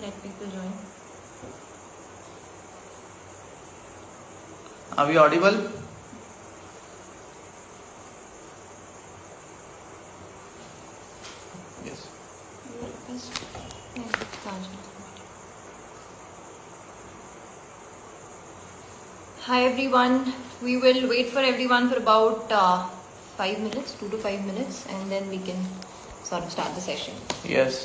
let people join. Are we audible? Yes. Hi everyone. We will wait for everyone for about 5 minutes, 2 to 5 minutes, and then we can sort of start the session. Yes.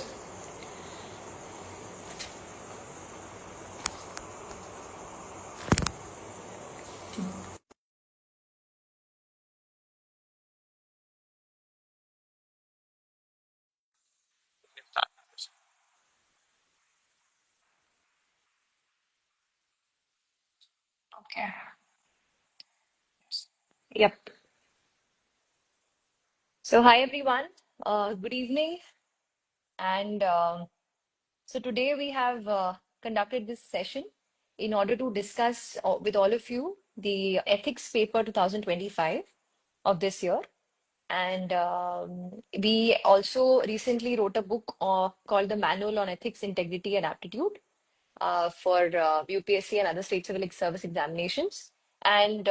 Okay. Yep. So hi everyone. Good evening. And so today we have conducted this session in order to discuss with all of you the ethics paper 2025 of this year. And we also recently wrote a book called The Manual on Ethics, Integrity and Aptitude for UPSC and other state civil service examinations. And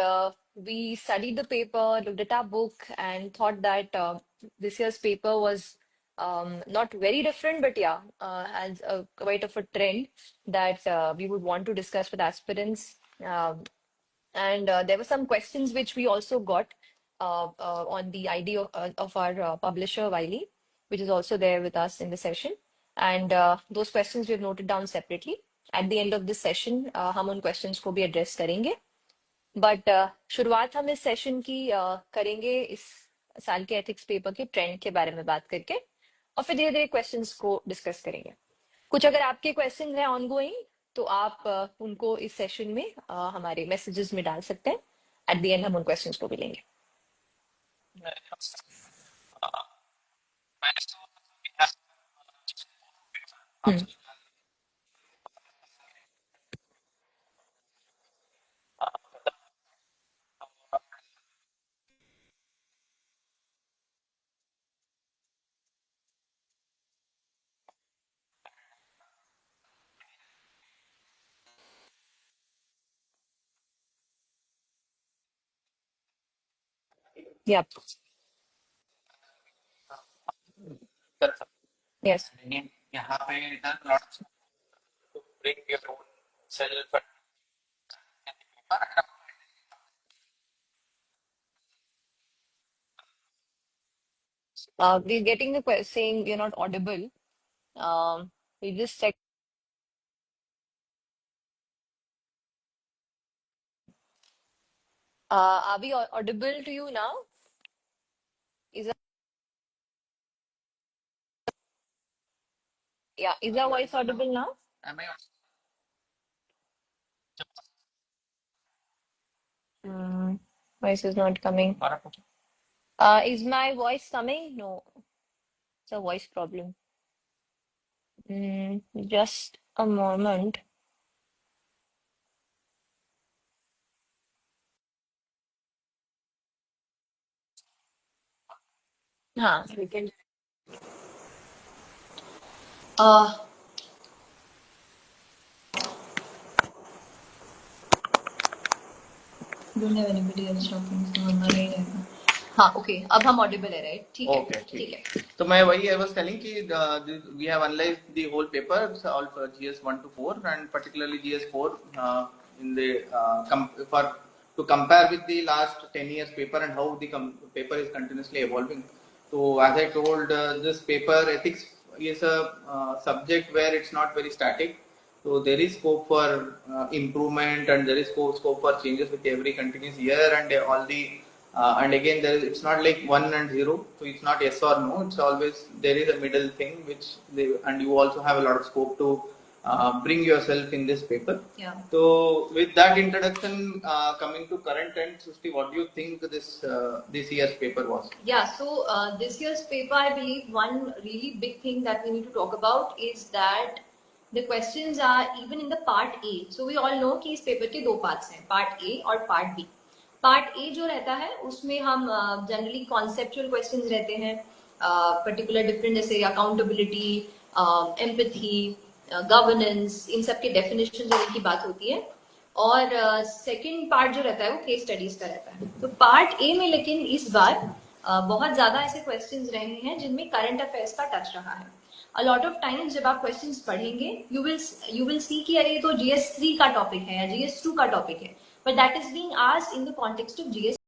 we studied the paper, looked at our book, and thought that this year's paper was not very different, but yeah, has quite of a trend that we would want to discuss with aspirants. And there were some questions which we also got on the ID of our publisher, Wiley, which is also there with us in the session. And those questions we have noted down separately. At the end of this session, हम उन questions को भी address करेंगे. But शुरुआत हम इस session की करेंगे इस साल के एथिक्स पेपर के ट्रेंड के बारे में बात करके और फिर धीरे धीरे क्वेश्चंस को डिस्कस करेंगे. कुछ अगर आपके क्वेश्चंस हैं ऑनगोइंग तो आप उनको इस सेशन में हमारे मैसेजेस में डाल सकते हैं. एट द एंड हम उन क्वेश्चंस को भी लेंगे. Yep. Yes. यहाँ पे इधर lots to bring your own self. We're getting the saying you're not audible. We just check. Are we audible to you now? Is that, yeah, is our voice audible now? Am I? Voice is not coming. Is my voice coming? No, it's a voice problem. Just a moment. हाँ, we can. Don't have anybody else talking, so हमारा ही रहेगा. हाँ, okay. अब हम audible है, right? ठीक है. Okay, ठीक है. तो मैं वही I was telling कि we have analyzed the whole paper, all for GS 1 to 4 and particularly GS 4 in the for to compare with the last 10 years paper and how the paper is continuously evolving. So as I told, this paper ethics is a subject where it's not very static. So there is scope for improvement and there is scope for changes with every continuous year and all the and again it's not like 1 and 0, so it's not yes or no, it's always there is a middle thing which and you also have a lot of scope to bring yourself in this paper. Yeah. So with that introduction, coming to current trends, Susti, what do you think this year's paper was? Yeah, so this year's paper, I believe one really big thing that we need to talk about is that the questions are even in the part A. So we all know कि इस paper के दो parts हैं, part A और part B. Part A जो रहता है उसमें हम generally conceptual questions रहते हैं, particular different जैसे accountability, empathy, गवर्नेंस, इन सब के डेफिनेशन देने की बात होती है। और सेकंड पार्ट जो रहता है वो केस स्टडीज का रहता है। तो पार्ट ए में लेकिन इस बार बहुत ज्यादा ऐसे क्वेश्चंस रहे हैं जिनमें करंट अफेयर्स का टच रहा है। अ लॉट ऑफ टाइम्स जब आप क्वेश्चंस पढ़ेंगे यू विल सी कि अरे ये तो GS3 का टॉपिक है या GS2 का टॉपिक है, but that is being asked in the context of GS